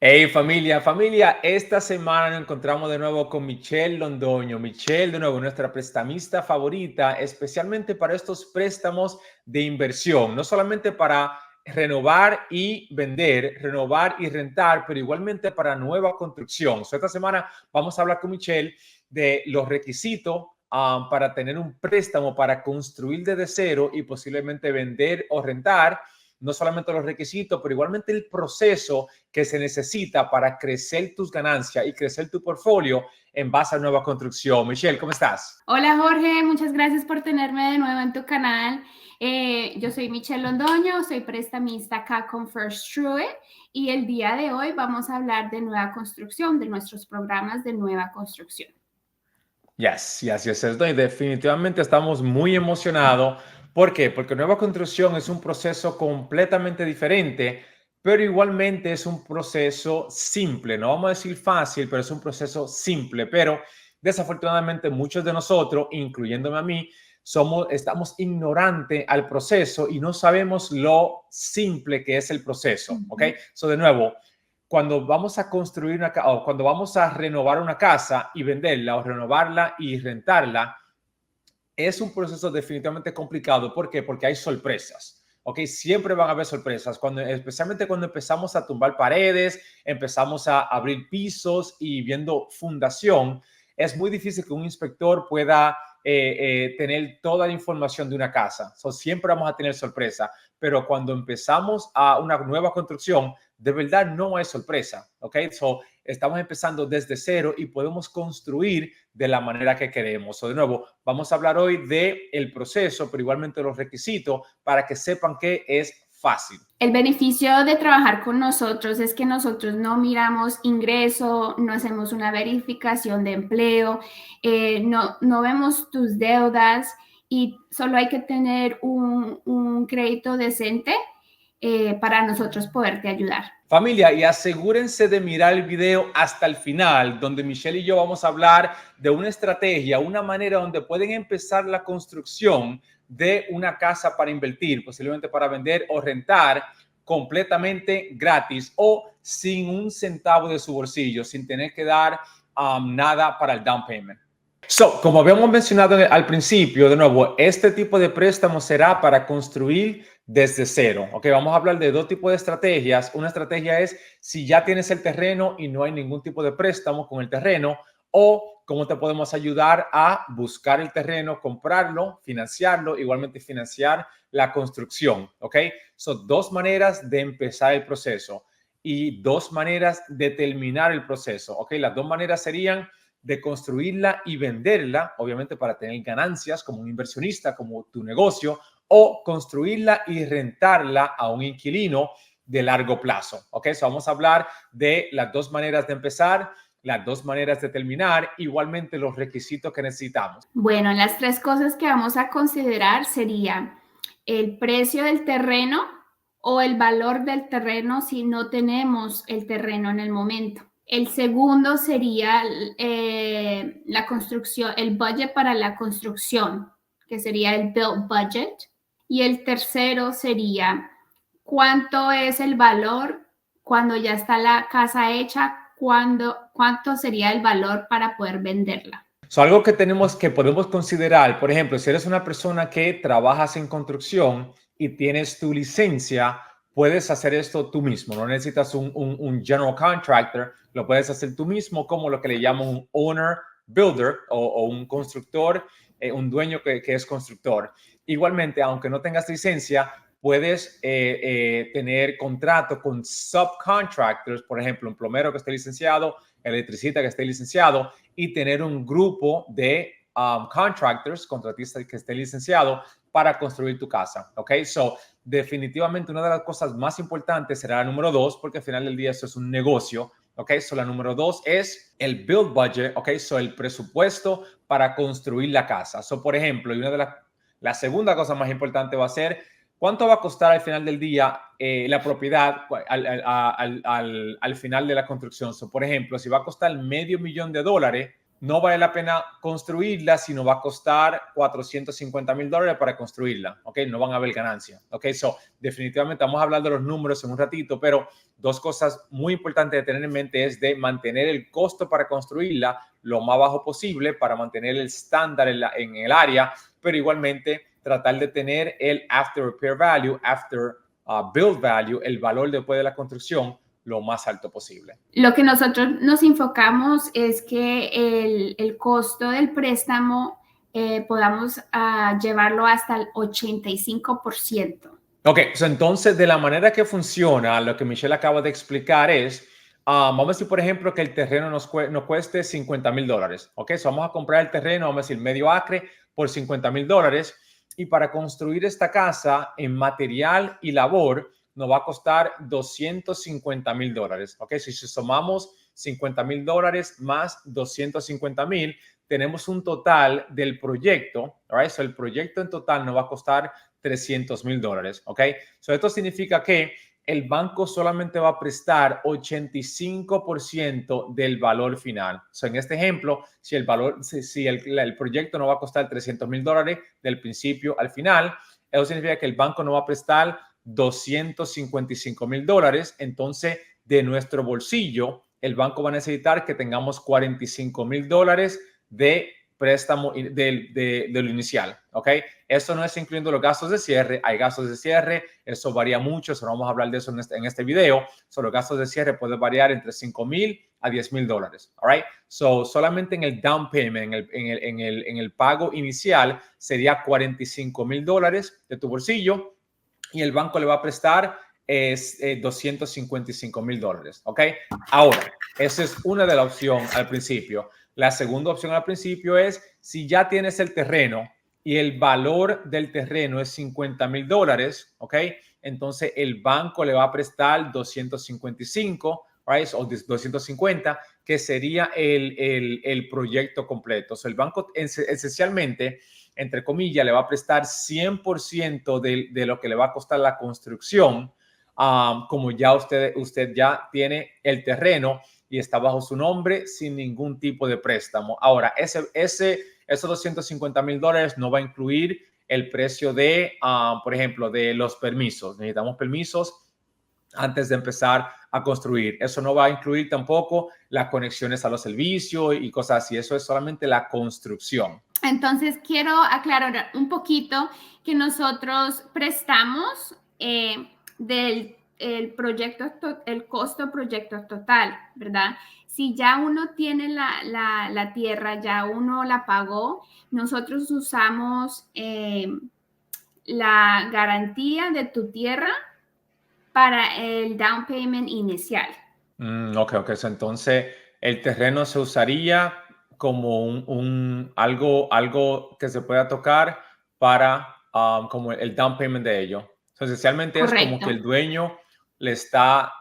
Hey familia, esta semana nos encontramos de nuevo con Michelle Londoño. Michelle, de nuevo, nuestra prestamista favorita, especialmente para estos préstamos de inversión, no solamente para renovar y vender, renovar y rentar, pero igualmente para nueva construcción. Esta semana vamos a hablar con Michelle de los requisitos para tener un préstamo para construir desde cero y posiblemente vender o rentar. No solamente los requisitos, pero igualmente el proceso que se necesita para crecer tus ganancias y crecer tu portfolio en base a nueva construcción. Michelle, ¿cómo estás? Hola Jorge, muchas gracias por tenerme de nuevo en tu canal. Yo soy Michelle Londoño, soy prestamista acá con First True y el día de hoy vamos a hablar de nueva construcción, de nuestros programas de nueva construcción. Yes. Y definitivamente estamos muy emocionados. ¿Por qué? Porque nueva construcción es un proceso completamente diferente, pero igualmente es un proceso simple. No vamos a decir fácil, pero es un proceso simple. Pero desafortunadamente muchos de nosotros, incluyéndome a mí, estamos ignorantes al proceso y no sabemos lo simple que es el proceso. ¿Ok? So, de nuevo, cuando vamos a construir una casa o cuando vamos a renovar una casa y venderla o renovarla y rentarla, es un proceso definitivamente complicado. ¿Por qué? Porque hay sorpresas. ¿Ok? Siempre van a haber sorpresas, especialmente cuando empezamos a tumbar paredes, empezamos a abrir pisos y viendo fundación. Es muy difícil que un inspector pueda tener toda la información de una casa. Siempre vamos a tener sorpresa, pero cuando empezamos a una nueva construcción, de verdad no hay sorpresa. ¿Ok? Estamos empezando desde cero y podemos construir de la manera que queremos. De nuevo, vamos a hablar hoy del proceso, pero igualmente los requisitos para que sepan que es fácil. El beneficio de trabajar con nosotros es que nosotros no miramos ingreso, no hacemos una verificación de empleo, no vemos tus deudas y solo hay que tener un crédito decente para nosotros poderte ayudar. Familia, y asegúrense de mirar el video hasta el final, donde Michelle y yo vamos a hablar de una estrategia, una manera donde pueden empezar la construcción de una casa para invertir, posiblemente para vender o rentar completamente gratis o sin un centavo de su bolsillo, sin tener que dar nada para el down payment. Como habíamos mencionado al principio, de nuevo, este tipo de préstamo será para construir desde cero. Ok, vamos a hablar de dos tipos de estrategias. Una estrategia es si ya tienes el terreno y no hay ningún tipo de préstamo con el terreno, o cómo te podemos ayudar a buscar el terreno, comprarlo, financiarlo, igualmente financiar la construcción. Ok, son dos maneras de empezar el proceso y dos maneras de terminar el proceso. Ok, las dos maneras serían de construirla y venderla, obviamente para tener ganancias como un inversionista, como tu negocio, o construirla y rentarla a un inquilino de largo plazo. ¿Ok? Vamos a hablar de las dos maneras de empezar, las dos maneras de terminar, igualmente los requisitos que necesitamos. Bueno, las tres cosas que vamos a considerar serían el precio del terreno o el valor del terreno si no tenemos el terreno en el momento. El segundo sería la construcción, el budget para la construcción, que sería el build budget. Y el tercero sería cuánto es el valor cuando ya está la casa hecha, cuánto sería el valor para poder venderla. Algo que podemos considerar, por ejemplo, si eres una persona que trabajas en construcción y tienes tu licencia, puedes hacer esto tú mismo. No necesitas un general contractor, lo puedes hacer tú mismo como lo que le llaman un owner builder o un constructor, un dueño que es constructor. Igualmente, aunque no tengas licencia, puedes tener contrato con subcontractors, por ejemplo, un plomero que esté licenciado, electricista que esté licenciado, y tener un grupo de contractors, contratistas que esté licenciado para construir tu casa. ¿Ok? Definitivamente una de las cosas más importantes será la número dos, porque al final del día eso es un negocio. ¿Ok? La número dos es el build budget. ¿Ok? El presupuesto para construir la casa. Por ejemplo, y una de la segunda cosa más importante va a ser ¿cuánto va a costar al final del día la propiedad al final de la construcción? Por ejemplo, si va a costar $500,000, no vale la pena construirla si no va a costar $450,000 para construirla, ¿ok? No van a haber ganancia, ¿ok? So, definitivamente vamos a hablar de los números en un ratito, pero dos cosas muy importantes de tener en mente es de mantener el costo para construirla lo más bajo posible para mantener el estándar en el área, pero igualmente tratar de tener el after repair value, after build value, el valor después de la construcción, lo más alto posible. Lo que nosotros nos enfocamos es que el costo del préstamo podamos llevarlo hasta el 85%. Ok, so entonces de la manera que funciona, lo que Michelle acaba de explicar es, vamos a decir, por ejemplo, que el terreno nos cueste $50,000. Ok, so vamos a comprar el terreno, vamos a decir, medio acre por $50,000. Y para construir esta casa en material y labor, nos va a costar $250,000. Ok, si sumamos $50,000 más 250,000, tenemos un total del proyecto. Right? So el proyecto en total nos va a costar $300,000. Ok, so esto significa que el banco solamente va a prestar 85% del valor final. So, en este ejemplo, si el proyecto no va a costar $300,000 del principio al final, eso significa que el banco no va a prestar $255,000. Entonces, de nuestro bolsillo, el banco va a necesitar que tengamos $45,000 de préstamo de lo inicial, ¿ok? Eso no es incluyendo los gastos de cierre. Hay gastos de cierre, eso varía mucho, eso no vamos a hablar de eso en este video. So, los gastos de cierre pueden variar entre $5,000 a $10,000, all right? So, solamente en el down payment, en el pago inicial, sería $45,000 de tu bolsillo y el banco le va a prestar $255,000, ¿ok? Ahora, esa es una de las opciones al principio. La segunda opción al principio es si ya tienes el terreno y el valor del terreno es $50,000, ¿ok? Entonces el banco le va a prestar 255, right? O 250, que sería el proyecto completo. O sea, el banco esencialmente, entre comillas, le va a prestar 100% de lo que le va a costar la construcción, como ya usted ya tiene el terreno y está bajo su nombre sin ningún tipo de préstamo. Ahora, esos $250,000 no va a incluir el precio de, por ejemplo, de los permisos. Necesitamos permisos antes de empezar a construir. Eso no va a incluir tampoco las conexiones a los servicios y cosas así. Eso es solamente la construcción. Entonces, quiero aclarar un poquito que nosotros prestamos del el costo proyecto total, ¿verdad? Si ya uno tiene la tierra, ya uno la pagó, nosotros usamos la garantía de tu tierra para el down payment inicial. Ok. So, entonces, el terreno se usaría como algo que se pueda tocar para como el down payment de ello. So, esencialmente Correcto. Es como que el dueño le está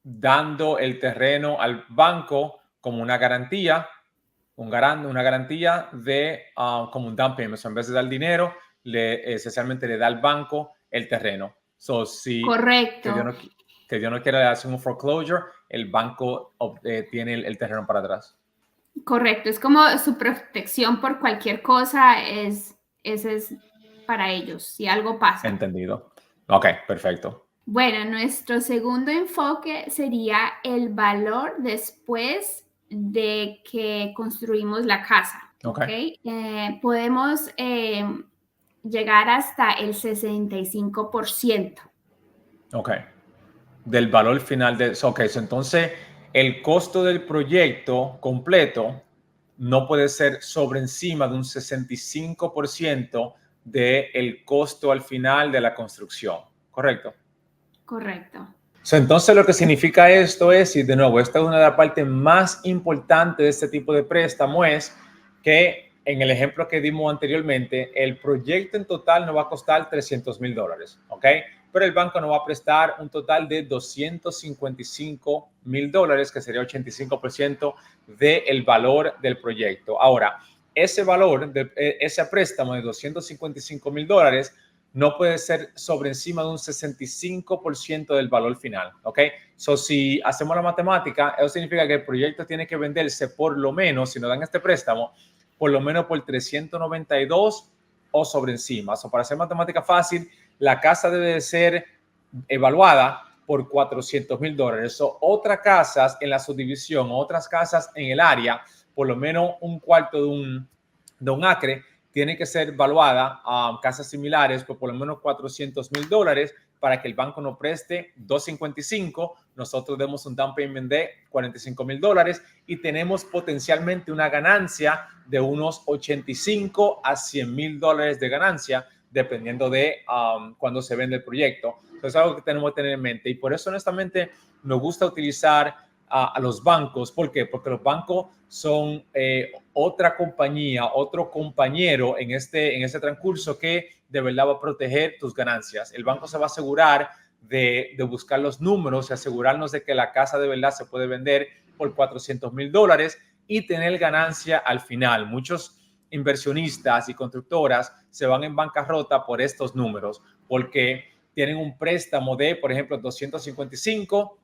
dando el terreno al banco como una garantía, una garantía de como un down payment. So, en vez de dar dinero, esencialmente le da al banco el terreno. So, Correcto. Que Dios no quiera hacer un foreclosure, el banco tiene el terreno para atrás. Correcto, es como su protección por cualquier cosa, ese es para ellos, si algo pasa. Entendido. Ok, perfecto. Bueno, nuestro segundo enfoque sería el valor después de que construimos la casa. Okay. Podemos llegar hasta el 65%. Ok. Del valor final de... Ok, entonces el costo del proyecto completo no puede ser sobre encima de un 65% del costo al final de la construcción. ¿Correcto? Correcto. Entonces lo que significa esto es, y de nuevo, esta es una de las partes más importantes de este tipo de préstamo, es que en el ejemplo que dimos anteriormente, el proyecto en total no va a costar $300,000, ¿ok? Pero el banco nos va a prestar un total de $255,000, que sería 85% del valor del proyecto. Ahora, ese valor, ese préstamo de $255,000, no puede ser sobre encima de un 65% del valor final, ¿ok? So, si hacemos la matemática, eso significa que el proyecto tiene que venderse por lo menos, si nos dan este préstamo, por lo menos por 392 o sobre encima. So, para hacer matemática fácil, la casa debe de ser evaluada por $400,000. So, otras casas en la subdivisión, otras casas en el área, por lo menos un cuarto de un acre, tiene que ser evaluada a casas similares por lo menos $400,000 para que el banco nos preste 255, nosotros demos un down payment de $45,000 y tenemos potencialmente una ganancia de unos 85 a $100,000 de ganancia, dependiendo de cuando se vende el proyecto. Entonces es algo que tenemos que tener en mente y por eso honestamente nos gusta utilizar a los bancos. ¿Por qué? Porque los bancos son otra compañía, otro compañero en este transcurso que de verdad va a proteger tus ganancias. El banco se va a asegurar de buscar los números y asegurarnos de que la casa de verdad se puede vender por $400,000 y tener ganancia al final. Muchos inversionistas y constructoras se van en bancarrota por estos números, porque tienen un préstamo de, por ejemplo, 255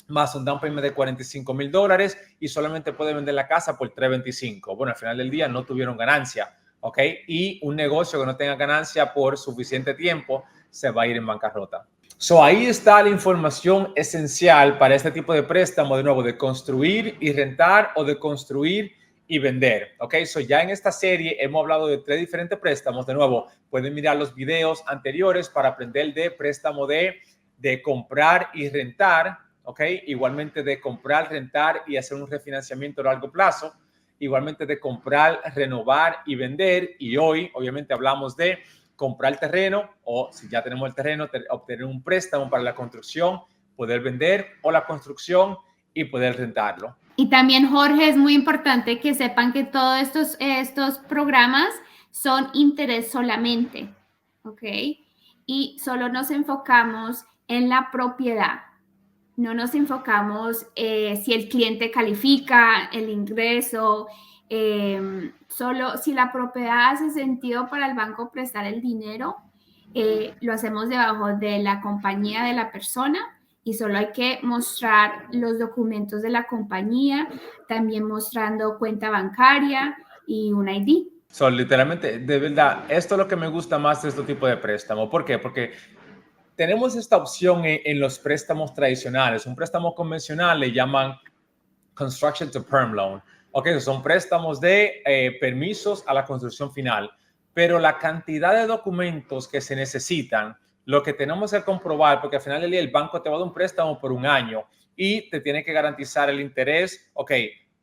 más un down payment de $45,000 y solamente puede vender la casa por 325. Bueno, al final del día no tuvieron ganancia, ¿ok? Y un negocio que no tenga ganancia por suficiente tiempo se va a ir en bancarrota. So, ahí está la información esencial para este tipo de préstamo, de nuevo, de construir y rentar o de construir y vender, ¿ok? So, ya en esta serie hemos hablado de 3 diferentes préstamos. De nuevo, pueden mirar los videos anteriores para aprender de préstamo de comprar y rentar, ¿ok? Igualmente de comprar, rentar y hacer un refinanciamiento a largo plazo. Igualmente de comprar, renovar y vender. Y hoy, obviamente, hablamos de comprar terreno o, si ya tenemos el terreno, obtener un préstamo para la construcción, poder vender o la construcción y poder rentarlo. Y también, Jorge, es muy importante que sepan que todos estos programas son interés solamente, ¿ok? Y solo nos enfocamos en la propiedad. No nos enfocamos si el cliente califica, el ingreso, solo si la propiedad hace sentido para el banco prestar el dinero, lo hacemos debajo de la compañía de la persona y solo hay que mostrar los documentos de la compañía, también mostrando cuenta bancaria y un ID. So, literalmente, de verdad, esto es lo que me gusta más de este tipo de préstamo. ¿Por qué? Porque tenemos esta opción en los préstamos tradicionales. Un préstamo convencional le llaman Construction to Perm Loan. Ok, son préstamos de permisos a la construcción final. Pero la cantidad de documentos que se necesitan, lo que tenemos que comprobar, porque al final del día el banco te va a dar un préstamo por un año y te tiene que garantizar el interés. Ok,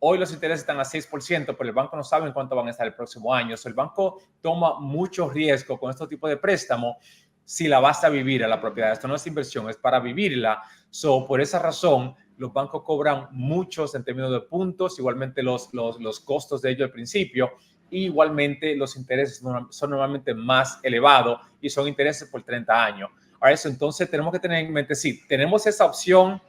hoy los intereses están a 6%, pero el banco no sabe en cuánto van a estar el próximo año. O sea, el banco toma mucho riesgo con este tipo de préstamo si la vas a vivir a la propiedad. Esto no es inversión, es para vivirla. So, por esa razón, los bancos cobran muchos en términos de puntos, igualmente los costos de ello al principio, y igualmente los intereses son normalmente más elevados y son intereses por 30 años. Ahora, eso entonces tenemos que tener en mente, sí, tenemos esa opción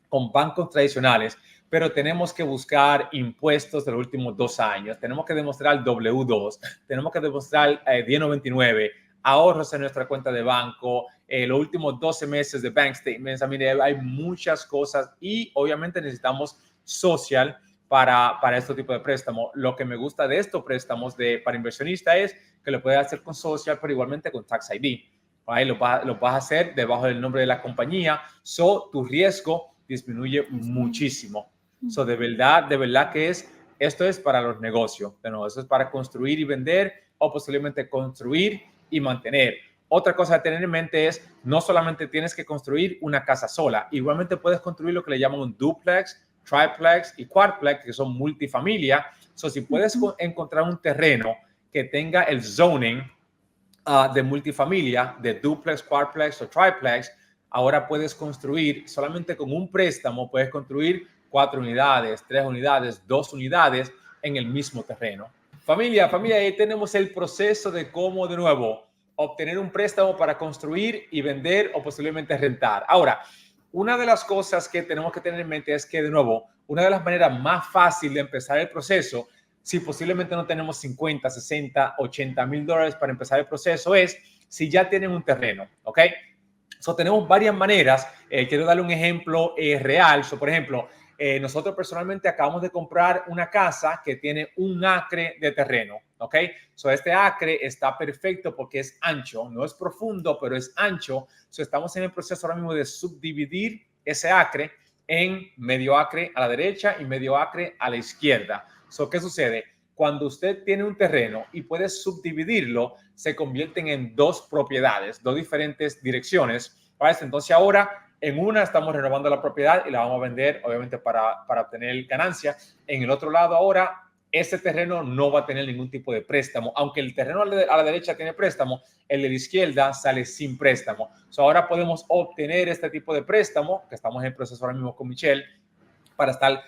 con bancos tradicionales, pero tenemos que buscar impuestos de los últimos 2 años, tenemos que demostrar W2, tenemos que demostrar 1099, ahorros en nuestra cuenta de banco, los últimos 12 meses de bank statements. Hay muchas cosas y obviamente necesitamos social para este tipo de préstamo. Lo que me gusta de estos préstamos para inversionistas es que lo puedes hacer con social, pero igualmente con Tax ID. Ahí lo vas a hacer debajo del nombre de la compañía. So, tu riesgo disminuye muchísimo. So, de verdad que esto es para los negocios. Bueno, eso es para construir y vender o posiblemente construir y mantener. Otra cosa a tener en mente es, no solamente tienes que construir una casa sola, igualmente puedes construir lo que le llaman un duplex, triplex y quadplex, que son multifamilia. So, si puedes encontrar un terreno que tenga el zoning de multifamilia, de duplex, quadplex o triplex, ahora puedes construir, solamente con un préstamo, puedes construir 4 unidades, 3 unidades, 2 unidades en el mismo terreno. Familia, ahí tenemos el proceso de cómo, de nuevo, obtener un préstamo para construir y vender o posiblemente rentar. Ahora, una de las cosas que tenemos que tener en mente es que, de nuevo, una de las maneras más fáciles de empezar el proceso, si posiblemente no tenemos 50, 60, $80,000 para empezar el proceso, es si ya tienen un terreno, ¿ok? So, tenemos varias maneras. Quiero darle un ejemplo real. So, por ejemplo, nosotros personalmente acabamos de comprar una casa que tiene 1 acre de terreno, ¿ok? So, este acre está perfecto porque es ancho, no es profundo, pero es ancho. So, estamos en el proceso ahora mismo de subdividir ese acre en medio acre a la derecha y medio acre a la izquierda. So, ¿qué sucede? Cuando usted tiene un terreno y puede subdividirlo, se convierten en 2 propiedades, 2 diferentes direcciones. Entonces ahora en una estamos renovando la propiedad y la vamos a vender, obviamente, para obtener ganancia. En el otro lado ahora, ese terreno no va a tener ningún tipo de préstamo. Aunque el terreno a la derecha tiene préstamo, el de la izquierda sale sin préstamo. Ahora podemos obtener este tipo de préstamo, que estamos en el proceso ahora mismo con Michelle, para estar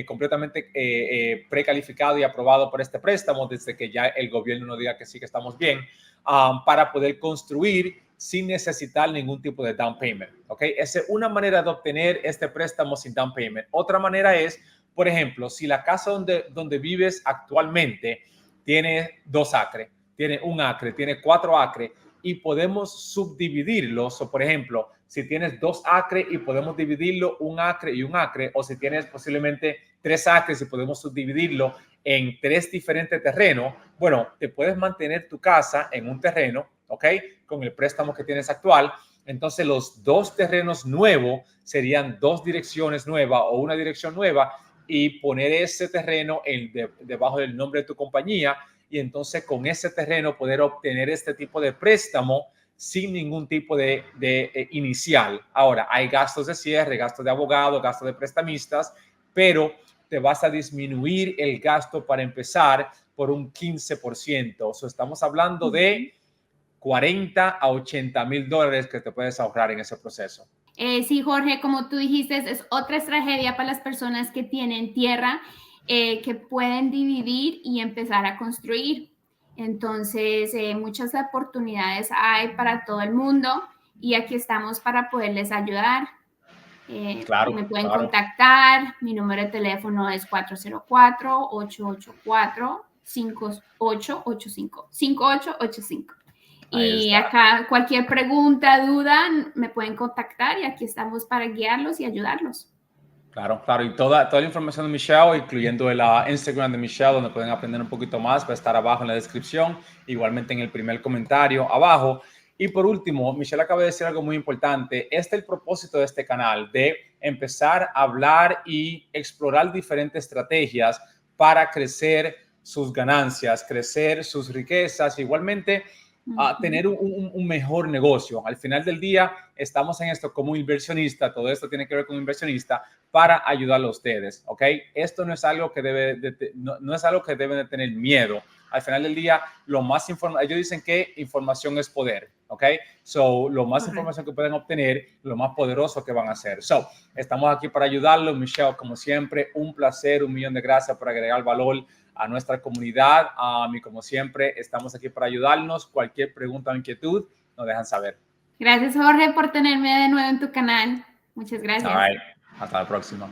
completamente precalificado y aprobado por este préstamo desde que ya el gobierno nos diga que sí, que estamos bien, para poder construir sin necesitar ningún tipo de down payment. ¿Okay? Esa es una manera de obtener este préstamo sin down payment. Otra manera es, por ejemplo, si la casa donde vives actualmente tiene 2 acres, tiene 1 acre, tiene 4 acres, y podemos subdividirlos. O, por ejemplo, si tienes 2 acres y podemos dividirlo 1 acre y 1 acre, o si tienes posiblemente 3 acres y podemos subdividirlo en 3 diferentes terrenos, bueno, te puedes mantener tu casa en un terreno, ¿ok? Con el préstamo que tienes actual. Entonces, los 2 terrenos nuevos serían 2 direcciones nuevas o una dirección nueva, y poner ese terreno debajo del nombre de tu compañía, y entonces con ese terreno poder obtener este tipo de préstamo sin ningún tipo de inicial. Ahora, hay gastos de cierre, gastos de abogado, gastos de prestamistas, pero te vas a disminuir el gasto para empezar por un 15%. O sea, estamos hablando de 40 a 80 mil dólares que te puedes ahorrar en ese proceso. Sí, Jorge, como tú dijiste, es otra estrategia para las personas que tienen tierra, que pueden dividir y empezar a construir. Entonces, muchas oportunidades hay para todo el mundo y aquí estamos para poderles ayudar. Claro, Me pueden claro. contactar. Mi número de teléfono es 404-884-5885. Ahí Y está. acá cualquier pregunta, duda, me pueden contactar y aquí estamos para guiarlos y ayudarlos. Claro, claro. Y toda la información de Michelle, incluyendo el Instagram de Michelle, donde pueden aprender un poquito más, va a estar abajo en la descripción, igualmente en el primer comentario abajo. Y por último, Michelle acaba de decir algo muy importante. Este es el propósito de este canal, de empezar a hablar y explorar diferentes estrategias para crecer sus ganancias, crecer sus riquezas, igualmente a tener un mejor negocio. Al final del día, estamos en esto como inversionista, todo esto tiene que ver con inversionista, para ayudarlo a ustedes, ¿ok? Esto no es algo que no es algo que deben de tener miedo. Al final del día, ellos dicen que información es poder, ¿ok? So, lo más información que pueden obtener, lo más poderoso que van a hacer. So, estamos aquí para ayudarlos. Michelle, como siempre, un placer, 1.000.000 de gracias por agregar valor a nuestra comunidad. Y como siempre, estamos aquí para ayudarnos. Cualquier pregunta o inquietud, nos dejan saber. Gracias, Jorge, por tenerme de nuevo en tu canal. Muchas gracias. All right. Hasta la próxima.